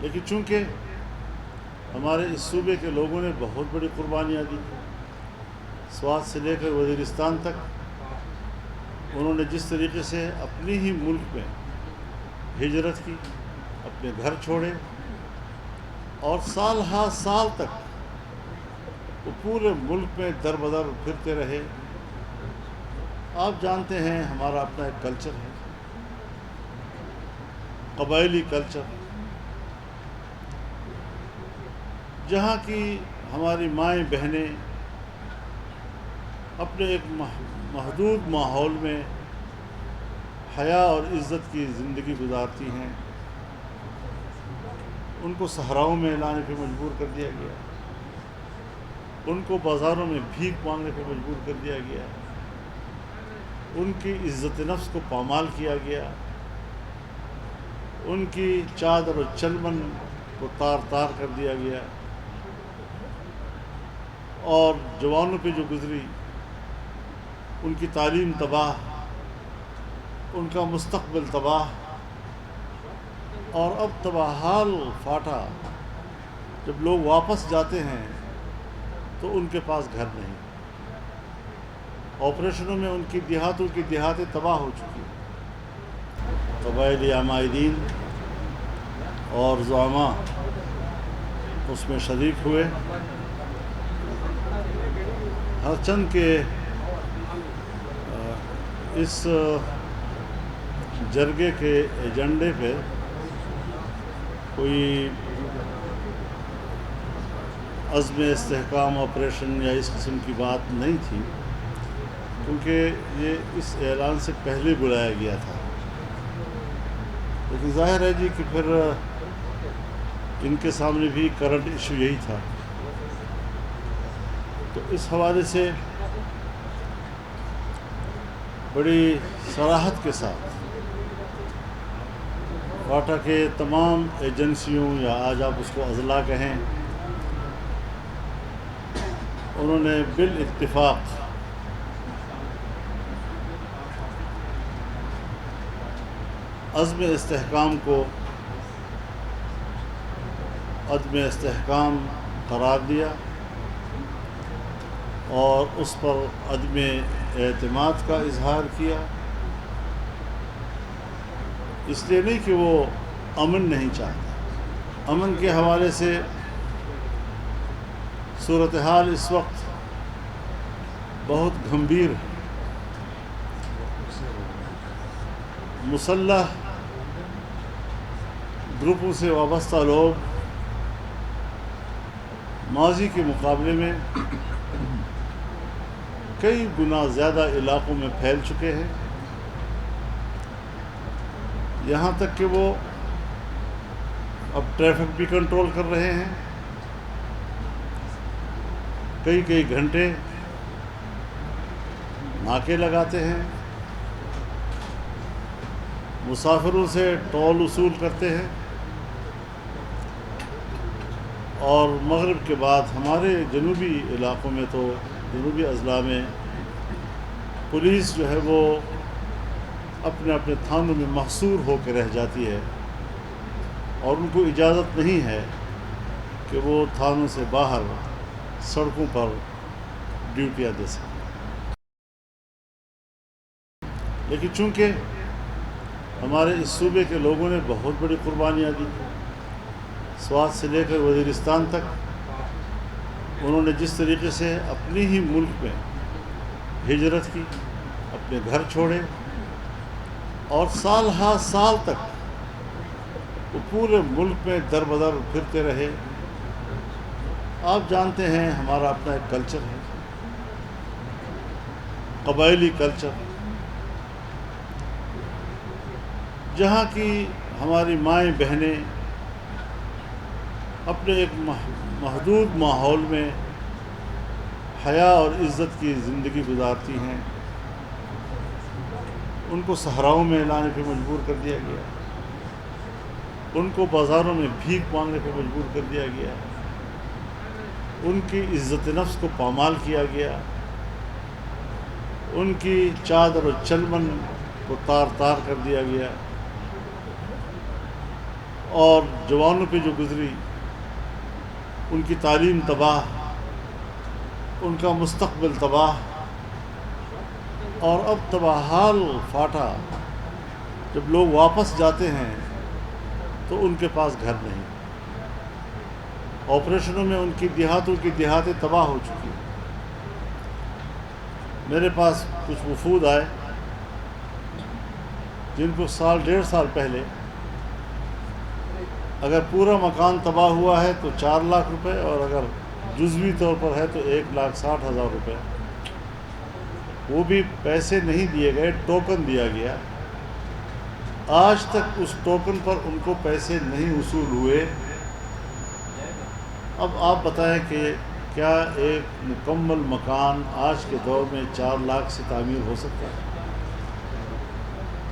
لیکن چونکہ ہمارے اس صوبے کے لوگوں نے بہت بڑی قربانیاں دی، سوات سے لے کر وزیرستان تک انہوں نے جس طریقے سے اپنے ہی ملک میں ہجرت کی، اپنے گھر چھوڑے اور سال ہا سال تک وہ پورے ملک میں در بدر پھرتے رہے۔ آپ جانتے ہیں ہمارا اپنا ایک کلچر ہے، قبائلی کلچر، جہاں کی ہماری مائیں بہنیں اپنے ایک محدود ماحول میں حیا اور عزت کی زندگی گزارتی ہیں، ان کو صحراؤں میں لانے پہ مجبور کر دیا گیا، ان کو بازاروں میں بھیک مانگنے پہ مجبور کر دیا گیا، ان کی عزت نفس کو پامال کیا گیا، ان کی چادر و چلمن کو تار تار کر دیا گیا، اور جوانوں پہ جو گزری ان کی تعلیم تباہ، ان کا مستقبل تباہ، اور اب تباہال فاٹا جب لوگ واپس جاتے ہیں تو ان کے پاس گھر نہیں، آپریشنوں میں ان کی دیہاتوں کی دیہاتیں تباہ ہو چکی ہیں۔ قبائلی عمائدین اور زعماء اس میں شریک ہوئے، ہر چند کے اس جرگے کے ایجنڈے پہ کوئی عزم استحکام آپریشن یا اس قسم کی بات نہیں تھی، کیونکہ یہ اس اعلان سے پہلے بلایا گیا تھا، لیکن ظاہر ہے جی کہ پھر ان کے سامنے بھی کرنٹ ایشو یہی تھا، تو اس حوالے سے بڑی صراحت کے ساتھ واٹا کے تمام ایجنسیوں یا آج آپ اس کو اضلاع کہیں، انہوں نے بالاتفاق عزم استحکام کو عدم استحکام قرار دیا اور اس پر عدم اعتماد کا اظہار کیا، اس لیے نہیں کہ وہ امن نہیں چاہتا۔ امن کے حوالے سے صورتحال اس وقت بہت گھمبیر ہے، مسلح گروپوں سے وابستہ لوگ ماضی کے مقابلے میں کئی گنا زیادہ علاقوں میں پھیل چکے ہیں، یہاں تک کہ وہ اب ٹریفک بھی کنٹرول کر رہے ہیں، کئی گھنٹے ناکے لگاتے ہیں، مسافروں سے ٹول وصول کرتے ہیں، اور مغرب کے بعد ہمارے جنوبی علاقوں میں تو جنوبی اضلاع میں پولیس جو ہے وہ اپنے اپنے تھانوں میں محصور ہو کے رہ جاتی ہے، اور ان کو اجازت نہیں ہے کہ وہ تھانوں سے باہر سڑکوں پر ڈیوٹیاں دے سکیں۔ لیکن چونکہ ہمارے اس صوبے کے لوگوں نے بہت بڑی قربانیاں دی، سوات سے لے کر وزیرستان تک انہوں نے جس طریقے سے اپنے ہی ملک میں ہجرت کی، اپنے گھر چھوڑے اور سال ہا سال تک وہ پورے ملک میں در بدر پھرتے رہے۔ آپ جانتے ہیں ہمارا اپنا ایک کلچر ہے، قبائلی کلچر، جہاں کی ہماری مائیں بہنیں اپنے ایک محدود ماحول میں حیا اور عزت کی زندگی گزارتی ہیں، ان کو صحراؤں میں لانے پہ مجبور کر دیا گیا، ان کو بازاروں میں بھیک مانگنے پہ مجبور کر دیا گیا، ان کی عزت نفس کو پامال کیا گیا، ان کی چادر و چلمن کو تار تار کر دیا گیا، اور جوانوں پہ جو گزری، ان کی تعلیم تباہ، ان کا مستقبل تباہ، اور اب تباہال فاٹا جب لوگ واپس جاتے ہیں تو ان کے پاس گھر نہیں، آپریشنوں میں ان کی دیہاتوں کی دیہاتیں تباہ ہو چکی ہیں۔ میرے پاس کچھ وفود آئے جن کو سال 1.5 پہلے اگر پورا مکان تباہ ہوا ہے تو 4 لاکھ روپے، اور اگر جزوی طور پر ہے تو 1,60,000 روپے، وہ بھی پیسے نہیں دیے گئے، ٹوکن دیا گیا۔ آج تک اس ٹوکن پر ان کو پیسے نہیں وصول ہوئے۔ اب آپ بتائیں کہ کیا ایک مکمل مکان آج کے دور میں 4 لاکھ سے تعمیر ہو سکتا ہے؟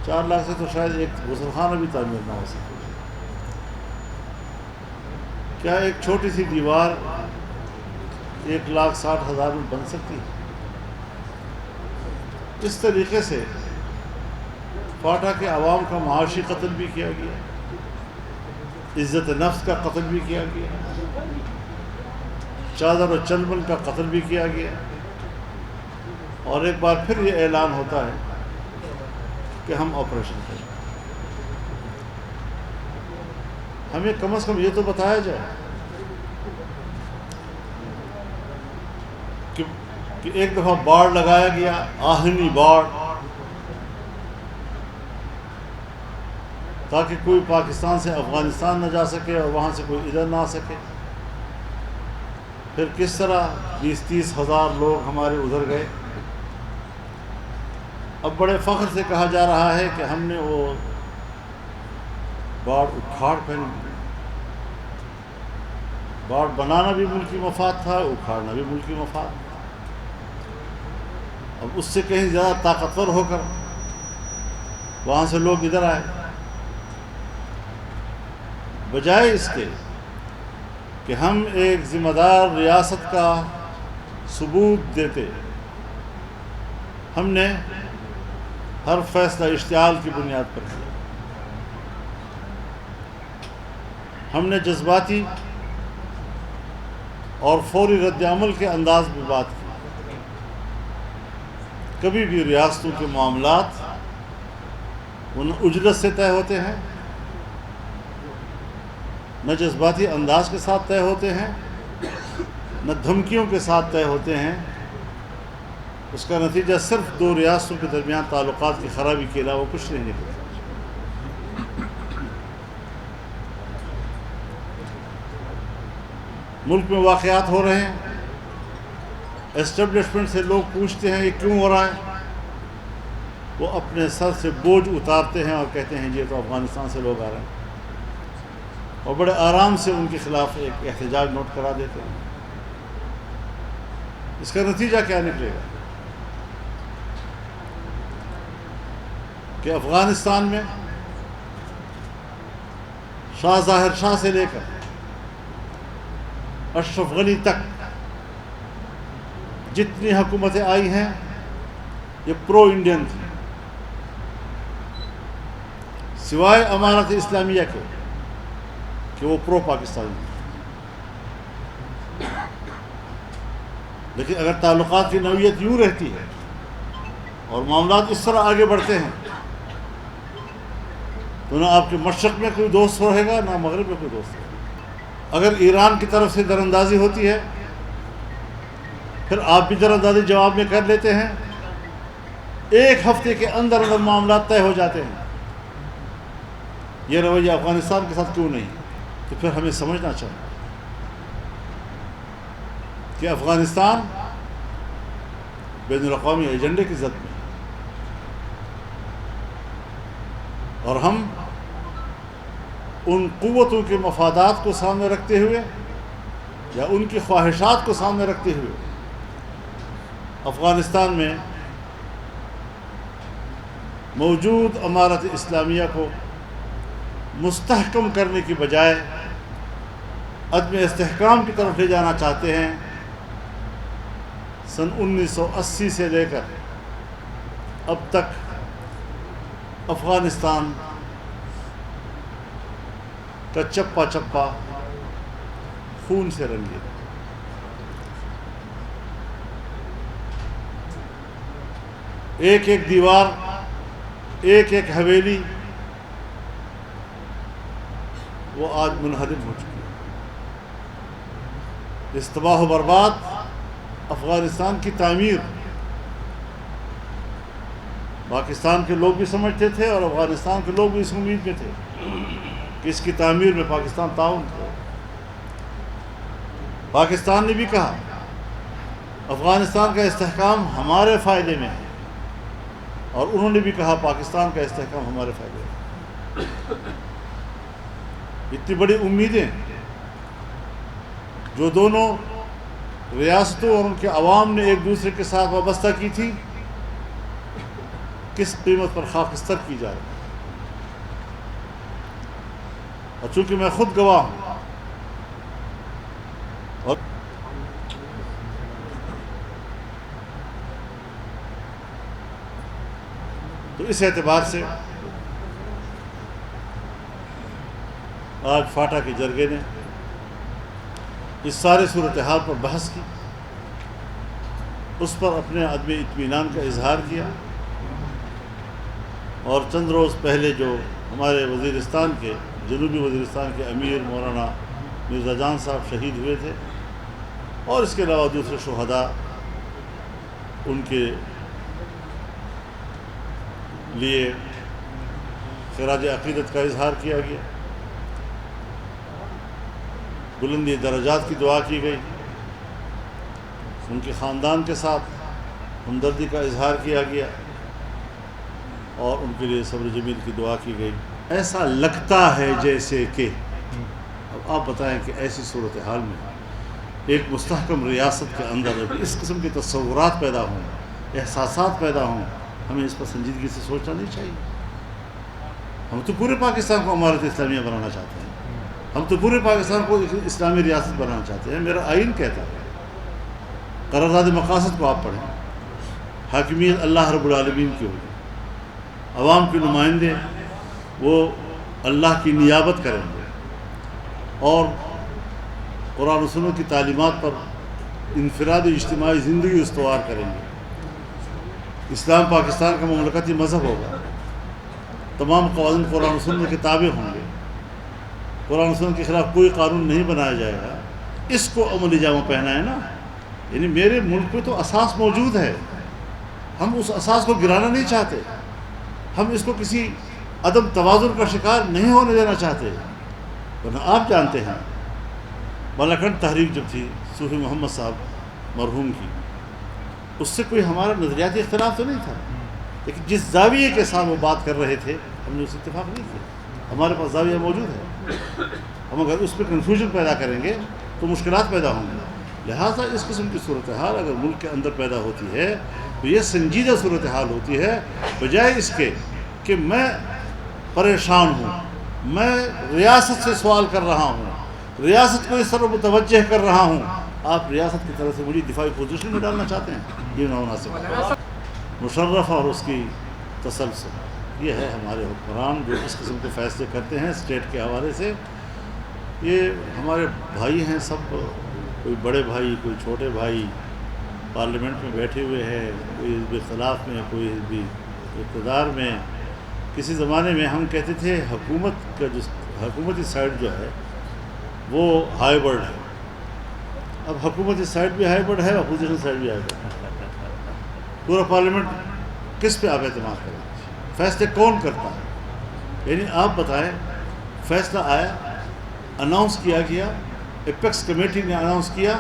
4 لاکھ سے تو شاید ایک غسل خانہ بھی تعمیر نہ ہو سکے۔ کیا ایک چھوٹی سی دیوار 1,60,000 میں بن سکتی ہے؟ اس طریقے سے فاٹا کے عوام کا معاشی قتل بھی کیا گیا، عزت نفس کا قتل بھی کیا گیا، چادر و چلبن کا قتل بھی کیا گیا، اور ایک بار پھر یہ اعلان ہوتا ہے کہ ہم آپریشن کریں۔ ہمیں کم از کم یہ تو بتایا جائے کہ ایک دفعہ باڑ لگایا گیا، آہنی باڑ، تاکہ کوئی پاکستان سے افغانستان نہ جا سکے اور وہاں سے کوئی ادھر نہ آ سکے۔ پھر کس طرح 20-30 ہزار لوگ ہمارے ادھر گئے۔ اب بڑے فخر سے کہا جا رہا ہے کہ ہم نے وہ باڑ اکھاڑ پھینک دی۔ باڑ بنانا بھی ملکی مفاد تھا، اکھاڑنا بھی ملکی مفاد۔ اب اس سے کہیں زیادہ طاقتور ہو کر وہاں سے لوگ ادھر آئے، بجائے اس کے کہ ہم ایک ذمہ دار ریاست کا ثبوت دیتے، ہم نے ہر فیصلہ اشتعال کی بنیاد پر کیا۔ ہم نے جذباتی اور فوری رد عمل کے انداز میں بات کی۔ کبھی بھی ریاستوں کے معاملات وہ نہ اجرت سے طے ہوتے ہیں، نہ جذباتی انداز کے ساتھ طے ہوتے ہیں، نہ دھمکیوں کے ساتھ طے ہوتے ہیں۔ اس کا نتیجہ صرف 2 ریاستوں کے درمیان تعلقات کی خرابی کے علاوہ کچھ نہیں نکلتا۔ ملک میں واقعات ہو رہے ہیں، اسٹیبلشمنٹ سے لوگ پوچھتے ہیں یہ کیوں ہو رہا ہے، وہ اپنے سر سے بوجھ اتارتے ہیں اور کہتے ہیں یہ تو افغانستان سے لوگ آ رہے ہیں، اور بڑے آرام سے ان کے خلاف ایک احتجاج نوٹ کرا دیتے ہیں۔ اس کا نتیجہ کیا نکلے گا کہ افغانستان میں شاہ ظاہر شاہ سے لے کر اشرف غنی تک جتنی حکومتیں آئی ہیں یہ پرو انڈین تھیں، سوائے امارت اسلامیہ کے کہ وہ پرو پاکستانی تھے۔ لیکن اگر تعلقات کی نوعیت یوں رہتی ہے اور معاملات اس طرح آگے بڑھتے ہیں تو نہ آپ کے مشرق میں کوئی دوست رہے گا، نہ مغرب میں کوئی دوست رہے گا۔ اگر ایران کی طرف سے دراندازی ہوتی ہے پھر آپ بھی دراندازی جواب میں کر لیتے ہیں، 1 ہفتے کے اندر اندر معاملات طے ہو جاتے ہیں۔ یہ رویہ افغانستان کے ساتھ کیوں نہیں؟ تو پھر ہمیں سمجھنا چاہیے کہ افغانستان بین الاقوامی ایجنڈے کی زد میں ہے، اور ہم ان قوتوں کے مفادات کو سامنے رکھتے ہوئے یا ان کی خواہشات کو سامنے رکھتے ہوئے افغانستان میں موجود امارت اسلامیہ کو مستحکم کرنے کی بجائے عدم استحکام کی طرف لے جانا چاہتے ہیں۔ سن 1980 سے لے کر اب تک افغانستان کا چپا چپا خون سے رنگے. ایک ایک دیوار، ایک ایک حویلی وہ آج منہدم ہو چکی ہے. اس تباہ و برباد افغانستان کی تعمیر پاکستان کے لوگ بھی سمجھتے تھے اور افغانستان کے لوگ بھی اس امید میں تھے کہ اس کی تعمیر میں پاکستان تعاون کرے. پاکستان نے بھی کہا افغانستان کا استحکام ہمارے فائدے میں ہے، اور انہوں نے بھی کہا پاکستان کا استحکام ہمارے فائدے میں. اتنی بڑی امیدیں جو دونوں ریاستوں اور ان کے عوام نے ایک دوسرے کے ساتھ وابستہ کی تھی، کس قیمت پر خاکستر کی جا رہی ہے. اور چونکہ میں خود گواہ ہوں اور تو اس اعتبار سے آج فاٹا کے جرگے نے اس سارے صورتحال پر بحث کی، اس پر اپنے عدم اطمینان کا اظہار کیا. اور چند روز پہلے جو ہمارے وزیرستان کے جنوبی وزیرستان کے امیر مولانا مرزا جان صاحب شہید ہوئے تھے، اور اس کے علاوہ دوسرے شہداء، ان کے لیے خراج عقیدت کا اظہار کیا گیا، بلندی درجات کی دعا کی گئی، ان کے خاندان کے ساتھ ہمدردی کا اظہار کیا گیا، اور ان کے لیے صبر جمیل کی دعا کی گئی. ایسا لگتا ہے جیسے کہ اب آپ بتائیں کہ ایسی صورتحال میں ایک مستحکم ریاست کے اندر اس قسم کے تصورات پیدا ہوں، احساسات پیدا ہوں، ہمیں اس پر سنجیدگی سے سوچنا نہیں چاہیے. ہم تو پورے پاکستان کو امارت اسلامیہ بنانا چاہتے ہیں، ہم تو پورے پاکستان کو اسلامی ریاست بنانا چاہتے ہیں. میرا آئین کہتا ہے، قرارداد مقاصد کو آپ پڑھیں، حاکمیت اللہ رب العالمین کی ہوگی، عوام کے نمائندے وہ اللہ کی نیابت کریں گے، اور قرآن و سنت کی تعلیمات پر انفرادی اجتماعی زندگی استوار کریں گے. اسلام پاکستان کا مملکتی مذہب ہوگا، تمام قوانین قرآن و سنت کے تابع ہوں گے، قرآن و سنت کے خلاف کوئی قانون نہیں بنایا جائے گا. اس کو عملی جامہ پہنا ہے نا. یعنی میرے ملک میں تو اساس موجود ہے، ہم اس اساس کو گرانا نہیں چاہتے، ہم اس کو کسی عدم توازن کا شکار نہیں ہونے دینا چاہتے. ورنہ آپ جانتے ہیں بالاکھنڈ تحریک جب تھی صوفی محمد صاحب مرحوم کی، اس سے کوئی ہمارا نظریاتی اختلاف تو نہیں تھا، لیکن جس زاویے کے ساتھ وہ بات کر رہے تھے ہم نے اس سے اتفاق نہیں کیا. ہمارے پاس زاویہ موجود ہے، ہم اگر اس پہ کنفیوژن پیدا کریں گے تو مشکلات پیدا ہوں گی. لہٰذا اس قسم کی صورتحال اگر ملک کے اندر پیدا ہوتی ہے تو یہ سنجیدہ صورتحال ہوتی ہے، بجائے اس کے کہ میں پریشان ہوں، میں ریاست سے سوال کر رہا ہوں، ریاست کو اس طرح متوجہ کر رہا ہوں. آپ ریاست کی طرف سے مجھے دفاعی پوزیشن میں ڈالنا چاہتے ہیں، یہ نامناسب ہے. مشرف اور اس کی تسلسل، یہ ہے ہمارے حکمران جو اس قسم کے فیصلے کرتے ہیں اسٹیٹ کے حوالے سے. یہ ہمارے بھائی ہیں سب، کوئی بڑے بھائی کوئی چھوٹے بھائی، پارلیمنٹ میں بیٹھے ہوئے ہیں، کوئی حزب اختلاف میں، کوئی حزب اقتدار میں. کسی زمانے میں ہم کہتے تھے حکومت کا جو حکومتی سائڈ جو ہے وہ ہائی برڈ ہے. اب حکومتی سائڈ بھی ہائی برڈ ہے، اپوزیشن سائڈ بھی ہائی برڈ ہے. پورا پارلیمنٹ کس پہ آپ اعتماد کریں؟ فیصلے کون کرتا ہے؟ یعنی آپ بتائیں، فیصلہ آیا، اناؤنس کیا گیا، ایپیکس کمیٹی نے اناؤنس کیا،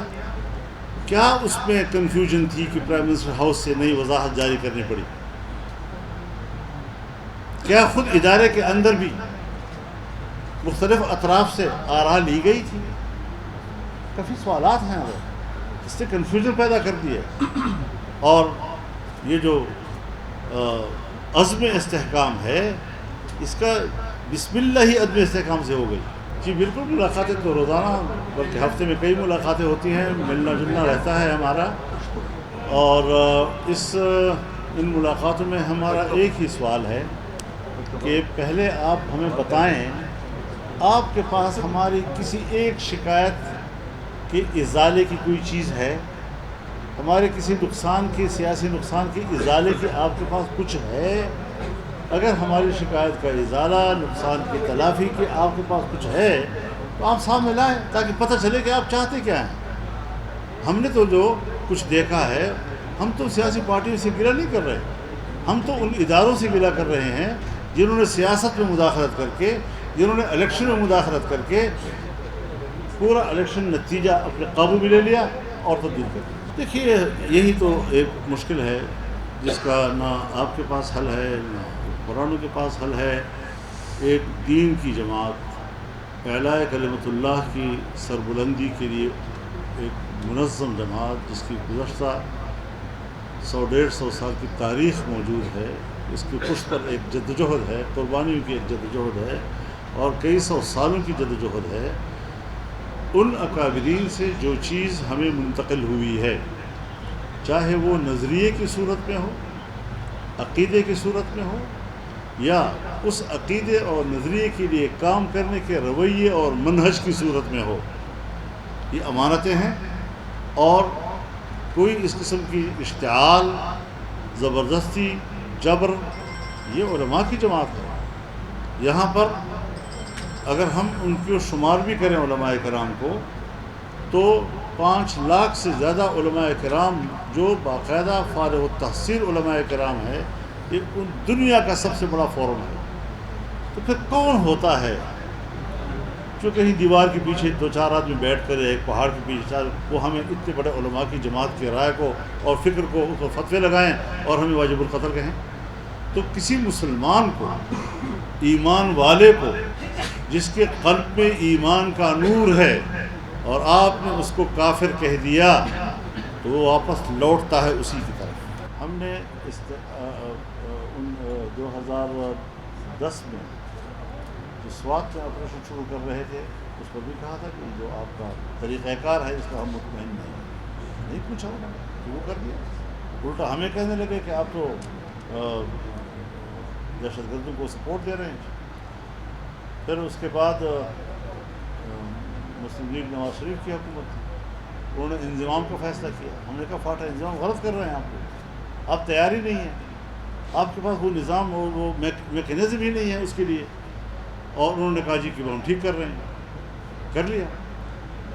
کیا اس میں کنفیوژن تھی کہ پرائم منسٹر ہاؤس سے نئی وضاحت جاری کرنی پڑی؟ کیا خود ادارے کے اندر بھی مختلف اطراف سے آراء لی گئی تھی؟ کافی سوالات ہیں، وہ اس سے کنفیوژن پیدا کر دی ہے. اور یہ جو عزم استحکام ہے، اس کا بسم اللہ ہی عدم استحکام سے ہو گئی. جی بالکل، ملاقاتیں تو روزانہ بلکہ ہفتے میں کئی ملاقاتیں ہوتی ہیں، ملنا جلنا رہتا ہے ہمارا. اور ان ملاقاتوں میں ہمارا ایک ہی سوال ہے کہ پہلے آپ ہمیں بتائیں آپ کے پاس ہماری کسی ایک شکایت کے ازالے کی کوئی چیز ہے؟ ہمارے کسی نقصان کی، سیاسی نقصان کے ازالے کی آپ کے پاس کچھ ہے؟ اگر ہماری شکایت کا ازالہ، نقصان کی تلافی کی آپ کے پاس کچھ ہے تو آپ سامنے لائیں تاکہ پتہ چلے کہ آپ چاہتے کیا ہیں۔ ہم نے تو جو کچھ دیکھا ہے، ہم تو سیاسی پارٹیوں سے گلہ نہیں کر رہے، ہم تو ان اداروں سے گلہ کر رہے ہیں جنہوں نے سیاست میں مداخلت کر کے، جنہوں نے الیکشن میں مداخلت کر کے پورا الیکشن نتیجہ اپنے قابو میں لے لیا اور تبدیل کر دیا۔ دیکھیے، یہی تو ایک مشکل ہے جس کا نہ آپ کے پاس حل ہے نہ قرآن کے پاس حل ہے۔ ایک دین کی جماعت، اعلاء کلمت اللہ کی سربلندی کے لیے ایک منظم جماعت جس کی گزشتہ 100-150 سال کی تاریخ موجود ہے، اس کی پشت پر ایک جدوجہد ہے، قربانیوں کی ایک جدوجہد ہے اور کئی سو سالوں کی جدوجہد ہے۔ ان اکابرین سے جو چیز ہمیں منتقل ہوئی ہے، چاہے وہ نظریے کی صورت میں ہو، عقیدے کی صورت میں ہو، یا اس عقیدے اور نظریے کے لیے کام کرنے کے رویے اور منہج کی صورت میں ہو، یہ امانتیں ہیں۔ اور کوئی اس قسم کی اشتعال، زبردستی، جبر، یہ علماء کی جماعت ہے۔ یہاں پر اگر ہم ان کو شمار بھی کریں علماء کرام کو، تو 5 لاکھ سے زیادہ علماء کرام جو باقاعدہ فارغ التحصیل علماء کرام ہے، یہ دنیا کا سب سے بڑا فورم ہے۔ تو پھر کون ہوتا ہے جو کہیں دیوار کے پیچھے 2-4 آدمی بیٹھ کر، ایک پہاڑ کے پیچھے، وہ ہمیں اتنے بڑے علماء کی جماعت کی رائے کو اور فکر کو، اس کو فتوے لگائیں اور ہمیں واجب القتل کہیں؟ تو کسی مسلمان کو، ایمان والے کو، جس کے قلب میں ایمان کا نور ہے، اور آپ نے اس کو کافر کہہ دیا تو وہ واپس لوٹتا ہے اسی کی طرف۔ ہم نے 2010 میں جو سوات میں آپریشن شروع کر رہے تھے، اس پر بھی کہا تھا کہ جو آپ کا طریقہ کار ہے اس کا ہم مطمئن نہیں پوچھا انہوں نے کہ وہ کر دیا، الٹا ہمیں کہنے لگے کہ آپ تو دہشت گردوں کو سپورٹ دے رہے ہیں۔ پھر اس کے بعد مسلم لیگ نواز شریف کی حکومت تھی، انہوں نے انضمام کا فیصلہ کیا۔ ہم نے کہا فاٹا انضمام غلط کر رہے ہیں، آپ کو آپ تیاری نہیں ہے، آپ کے پاس وہ نظام اور وہ میکینزم ہی نہیں ہے اس کے لیے۔ اور انہوں نے کہا جی کہ ہم ٹھیک کر رہے ہیں، کر لیا۔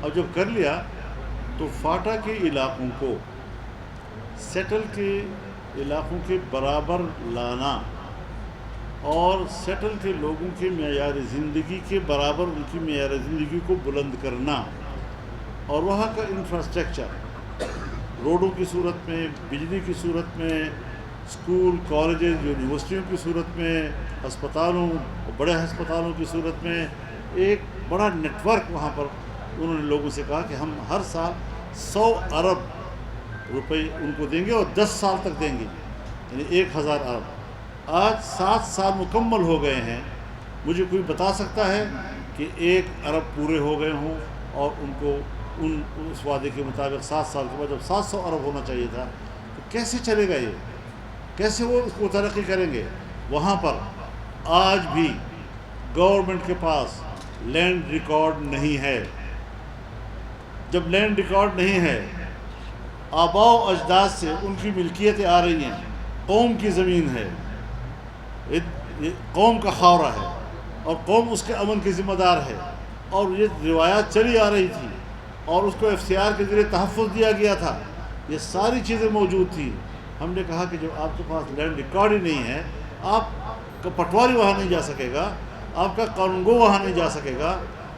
اب جب کر لیا تو فاٹا کے علاقوں کو سیٹل کے علاقوں کے برابر لانا اور سیٹل کے لوگوں کے معیار زندگی کے برابر ان کی معیار زندگی کو بلند کرنا، اور وہاں کا انفراسٹرکچر، روڈوں کی صورت میں، بجلی کی صورت میں، اسکول، کالجز، یونیورسٹیوں کی صورت میں، ہسپتالوں، بڑے ہسپتالوں کی صورت میں، ایک بڑا نیٹ ورک وہاں پر انہوں نے لوگوں سے کہا کہ ہم ہر سال 100 ارب روپے ان کو دیں گے اور 10 سال تک دیں گے، یعنی 1000 ارب۔ آج 7 سال مکمل ہو گئے ہیں، مجھے کوئی بتا سکتا ہے کہ 1 ارب پورے ہو گئے ہوں اور ان کو اس وعدے کے مطابق 7 سال کے بعد جب 700 ارب ہونا چاہیے تھا، تو کیسے چلے گا یہ؟ کیسے وہ اس کو ترقی کریں گے؟ وہاں پر آج بھی گورنمنٹ کے پاس لینڈ ریکارڈ نہیں ہے۔ جب لینڈ ریکارڈ نہیں ہے، آباء و اجداد سے ان کی ملکیتیں آ رہی ہیں، قوم کی زمین ہے، قوم کا خاورہ ہے اور قوم اس کے امن کی ذمہ دار ہے، اور یہ روایات چلی آ رہی تھی اور اس کو اختیار کے ذریعے تحفظ دیا گیا تھا، یہ ساری چیزیں موجود تھیں۔ ہم نے کہا کہ جب آپ کے پاس لینڈ ریکارڈ ہی نہیں ہے، آپ کا پٹواری وہاں نہیں جا سکے گا، آپ کا قانون گو وہاں نہیں جا سکے گا،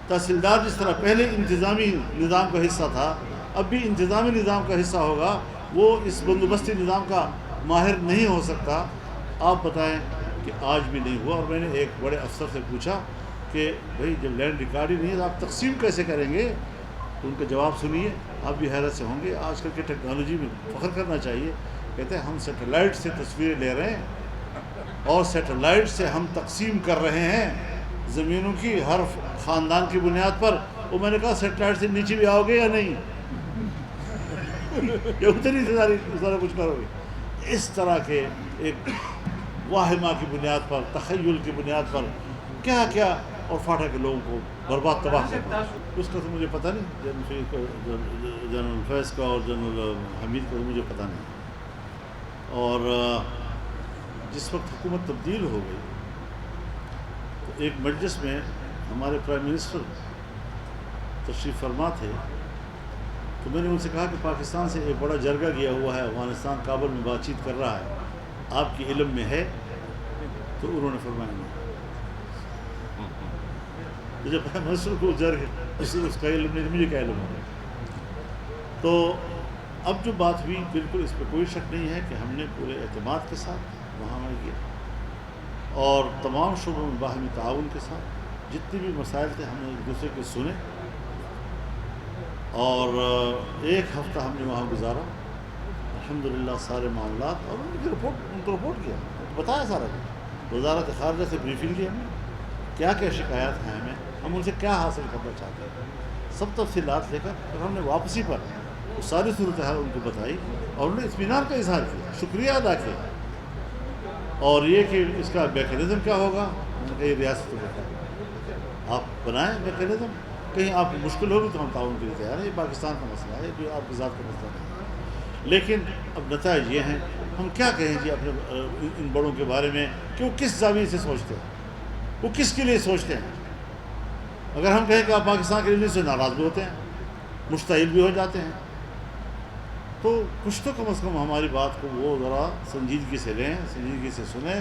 تحصیلدار جس طرح پہلے انتظامی نظام کا حصہ تھا اب بھی انتظامی نظام کا حصہ ہوگا، وہ اس بندوبستی نظام کا ماہر نہیں ہو سکتا۔ آپ بتائیں کہ آج بھی نہیں ہوا۔ اور میں نے ایک بڑے افسر سے پوچھا کہ بھئی جب لینڈ ریکارڈ ہی نہیں ہے تو آپ تقسیم کیسے کریں گے؟ تو ان کا جواب سنیے، آپ بھی حیرت سے ہوں گے، آج کل کی ٹیکنالوجی میں فخر کرنا چاہیے۔ کہتے ہیں ہم سیٹلائٹ سے تصویریں لے رہے ہیں اور سیٹلائٹ سے ہم تقسیم کر رہے ہیں زمینوں کی ہر خاندان کی بنیاد پر۔ وہ میں نے کہا سیٹلائٹ سے نیچے بھی آؤ گے یا نہیں؟ یا اتنی سارا کچھ کرو گے؟ اس طرح کے ایک واہمہ کی بنیاد پر، تخیل کی بنیاد پر کیا کیا اور فاٹا کے لوگوں کو برباد تباہ کرنا. اس کا تو مجھے پتہ نہیں، جنرل فیض کا اور جنرل حمید کا تو مجھے پتہ نہیں. اور جس وقت حکومت تبدیل ہو گئی تو ایک مجلس میں ہمارے پرائم منسٹر تشریف فرما تھے، تو میں نے ان سے کہا کہ پاکستان سے ایک بڑا جرگہ گیا ہوا ہے، افغانستان کابل میں بات چیت کر رہا ہے، آپ کے علم میں ہے؟ تو انہوں نے فرمایا نہیں. تو جب پرائم منسٹر کو اس کا علم نہیں، مجھے کیا علم ہوگا؟ تو اب جو بات ہوئی، بالکل اس پہ کوئی شک نہیں ہے کہ ہم نے پورے اعتماد کے ساتھ وہاں عمل کیا، اور تمام شعبوں میں باہمی تعاون کے ساتھ جتنے بھی مسائل تھے ہم نے ایک دوسرے کے سنے، اور ایک ہفتہ ہم نے وہاں گزارا الحمدللہ سارے معاملات، اور ان کو رپورٹ کیا، بتایا سارا کچھ. وزارت خارجہ سے بریفنگ دی ہم نے، کیا کیا شکایات ہیں ہم ان سے کیا حاصل کرنا چاہتے ہیں، سب تفصیلات لے کر پھر ہم نے واپسی پر وہ ساری صورتحال ان کو بتائی، اور انہوں نے اطمینان کا اظہار کیا، شکریہ ادا کیا. اور یہ کہ اس کا میکینزم کیا ہوگا، میں نے کہا یہ ریاست کو آپ بنائیں میکینزم، کہیں آپ کو مشکل ہوگی تو ہم تعاون کے لیے تیار ہیں. یہ پاکستان کا مسئلہ ہے، جو آپ کی ذات کا مسئلہ نہیں ہے. لیکن اب نتائج یہ ہیں، ہم کیا کہیں جی اپنے ان بڑوں کے بارے میں کہ وہ کس زاویے سے سوچتے ہیں، وہ کس کے لیے سوچتے ہیں. اگر ہم کہیں کہ آپ پاکستان کے لیے سے ناراض بھی ہوتے ہیں، مشتعل بھی ہو جاتے ہیں، تو کچھ تو کم از کم ہماری بات کو وہ ذرا سنجیدگی سے لیں، سنجیدگی سے سنیں.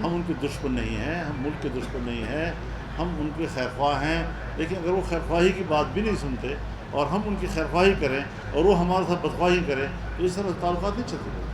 ہم ان کے دشمن نہیں ہیں، ہم ملک کے دشمن نہیں ہیں، ہم ان کے خیر خواہ ہیں. لیکن اگر وہ خیر خواہی کی بات بھی نہیں سنتے اور ہم ان کی خیر خواہی کریں اور وہ ہمارے ساتھ بدخواہی کریں تو اس طرح تعلقات نہیں چلتے.